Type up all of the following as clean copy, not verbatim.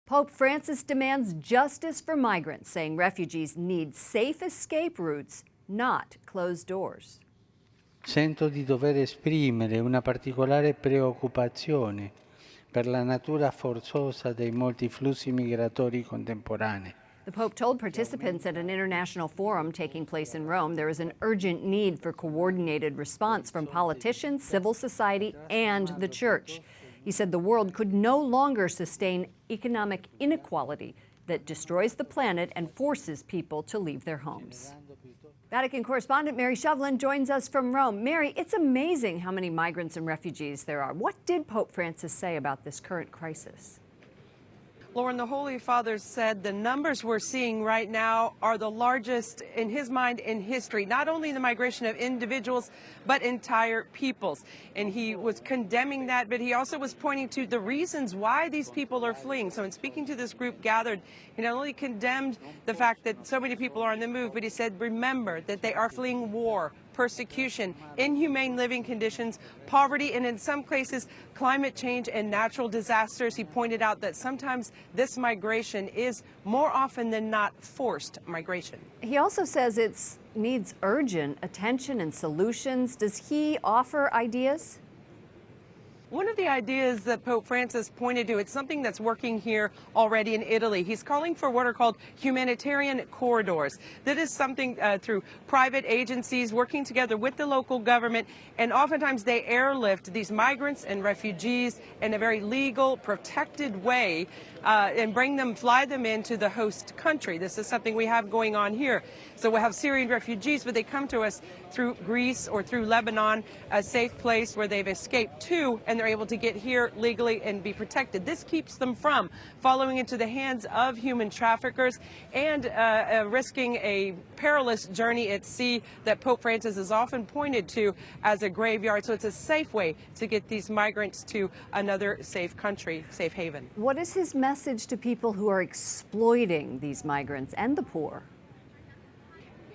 Pope Francis demands justice for migrants, saying refugees need safe escape routes, not closed doors. Sento di dover esprimere una particolare preoccupazione per la natura forzosa dei molti flussi migratori contemporanei. The Pope told participants at an international forum taking place in Rome there is an urgent need for coordinated response from politicians, civil society, and the Church. He said the world could no longer sustain economic inequality that destroys the planet and forces people to leave their homes. Vatican correspondent Mary Shovlin joins us from Rome. Mary, it's amazing how many migrants and refugees there are. What did Pope Francis say about this current crisis? Lauren, the Holy Father said the numbers we're seeing right now are the largest, in his mind, in history. Not only the migration of individuals, but entire peoples. And he was condemning that, but he also was pointing to the reasons why these people are fleeing. So in speaking to this group gathered, he not only condemned the fact that so many people are on the move, but he said, remember that they are fleeing war, persecution, inhumane living conditions, poverty, and in some cases, climate change and natural disasters. He pointed out that sometimes this migration is more often than not forced migration. He also says it needs urgent attention and solutions. Does he offer ideas? One of the ideas that Pope Francis pointed to, it's something that's working here already in Italy. He's calling for what are called humanitarian corridors. That is something through private agencies working together with the local government, and oftentimes they airlift these migrants and refugees in a very legal, protected way and fly them into the host country. This is something we have going on here. So we'll have Syrian refugees, but they come to us through Greece or through Lebanon, a safe place where they've escaped to, and they're able to get here legally and be protected. This keeps them from falling into the hands of human traffickers and risking a perilous journey at sea that Pope Francis has often pointed to as a graveyard. So it's a safe way to get these migrants to another safe country, safe haven. What is his message to people who are exploiting these migrants and the poor?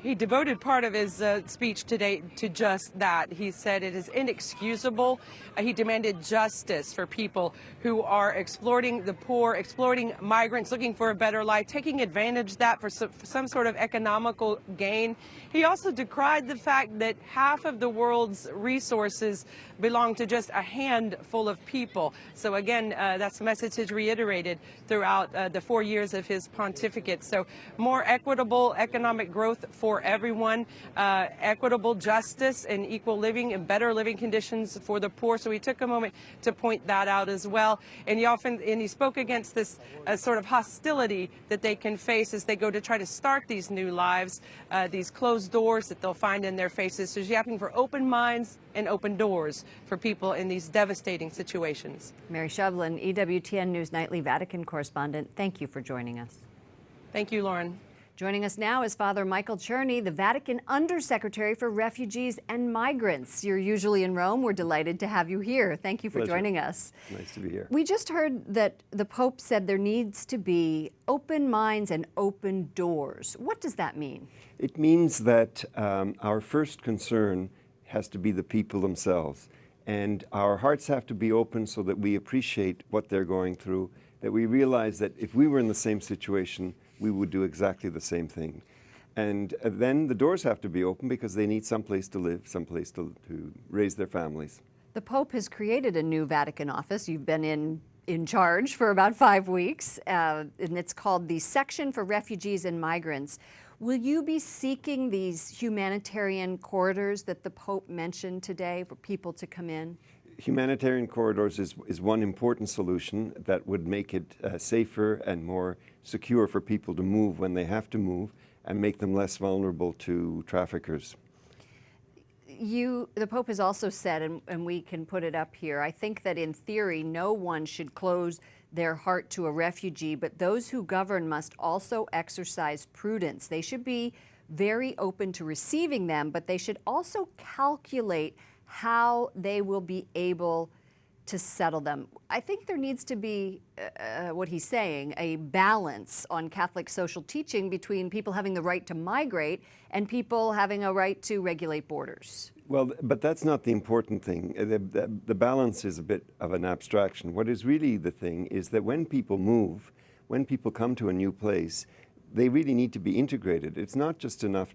He devoted part of his speech today to just that. He said it is inexcusable. He demanded justice for people who are exploiting the poor, exploiting migrants, looking for a better life, taking advantage of that for some sort of economical gain. He also decried the fact that half of the world's resources belong to just a handful of people. So again, that's a message he's reiterated throughout the 4 years of his pontificate. So more equitable economic growth for everyone, equitable justice and equal living and better living conditions for the poor. So he took a moment to point that out as well. And he spoke against this sort of hostility that they can face as they go to try to start these new lives, these closed doors that they'll find in their faces. So he's asking for open minds and open doors for people in these devastating situations. Mary Shovlin, EWTN News Nightly Vatican correspondent, thank you for joining us. Thank you, Lauren. Joining us now is Father Michael Czerny, the Vatican Undersecretary for Refugees and Migrants. You're usually in Rome. We're delighted to have you here. Thank you for joining us. Nice to be here. We just heard that the Pope said there needs to be open minds and open doors. What does that mean? It means that our first concern has to be the people themselves. And our hearts have to be open so that we appreciate what they're going through, that we realize that if we were in the same situation, we would do exactly the same thing. And then the doors have to be open because they need someplace to live, someplace to raise their families. The Pope has created a new Vatican office. You've been in charge for about 5 weeks, and it's called the Section for Refugees and Migrants. Will you be seeking these humanitarian corridors that the Pope mentioned today for people to come in? Humanitarian corridors is one important solution that would make it safer and more secure for people to move when they have to move and make them less vulnerable to traffickers. The Pope has also said, and we can put it up here, I think that in theory no one should close their heart to a refugee, but those who govern must also exercise prudence. They should be very open to receiving them, but they should also calculate how they will be able to settle them. I think there needs to be, what he's saying, a balance on Catholic social teaching between people having the right to migrate and people having a right to regulate borders. Well, but that's not the important thing. The balance is a bit of an abstraction. What is really the thing is that when people move, when people come to a new place, they really need to be integrated. It's not just enough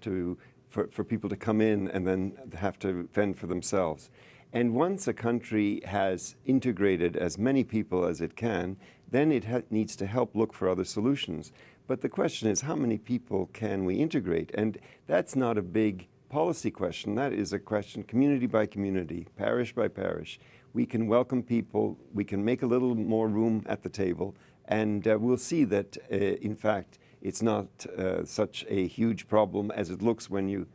for people to come in and then have to fend for themselves. And once a country has integrated as many people as it can, then it needs to help look for other solutions. But the question is, how many people can we integrate? And that's not a big policy question. That is a question community by community, parish by parish. We can welcome people, we can make a little more room at the table, and we'll see that, in fact, it's not such a huge problem as it looks when you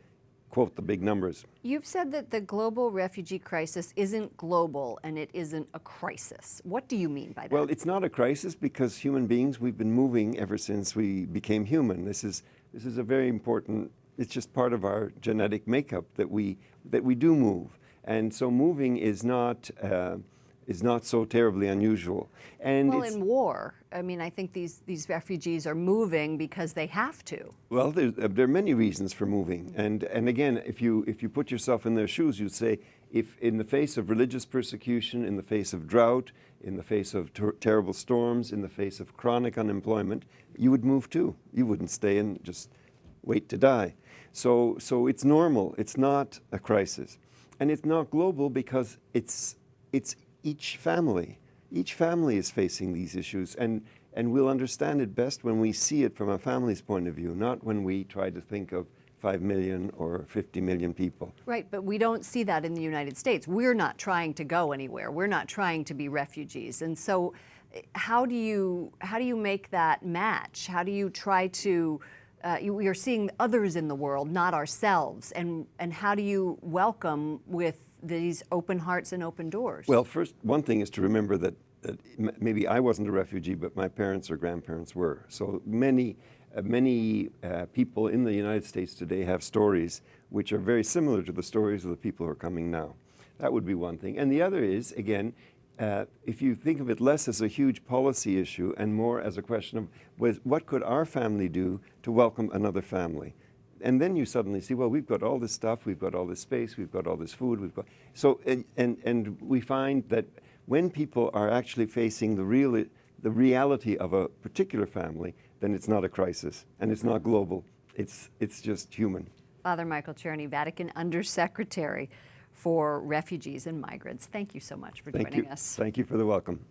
quote the big numbers. You've said that the global refugee crisis isn't global and it isn't a crisis. What do you mean by that? Well, it's not a crisis because human beings, we've been moving ever since we became human. This is a very important, it's just part of our genetic makeup that we do move. And so moving is not so terribly unusual. And well, in war, I mean, I think these refugees are moving because they have to. Well, there are many reasons for moving. And again, if you put yourself in their shoes, you'd say, if in the face of religious persecution, in the face of drought, in the face of terrible storms, in the face of chronic unemployment, you would move too. You wouldn't stay and just wait to die. So it's normal. It's not a crisis. And it's not global because it's each family. Each family is facing these issues, and we'll understand it best when we see it from a family's point of view, not when we try to think of 5 million or 50 million people. Right, but we don't see that in the United States. We're not trying to go anywhere. We're not trying to be refugees. And so how do you make that match? How do you try to, we are seeing others in the world, not ourselves, and how do you welcome with these open hearts and open doors? Well, first, one thing is to remember that maybe I wasn't a refugee, but my parents or grandparents were. So many people in the United States today have stories which are very similar to the stories of the people who are coming now. That would be one thing. And the other is, again, if you think of it less as a huge policy issue and more as a question of what could our family do to welcome another family? And then you suddenly see, well, we've got all this stuff, we've got all this space, we've got all this food, we've got... So, and we find that when people are actually facing the reality of a particular family, then it's not a crisis, and it's not global. It's just human. Father Michael Czerny, Vatican Undersecretary for Refugees and Migrants. Thank you so much for joining us. Thank you for the welcome.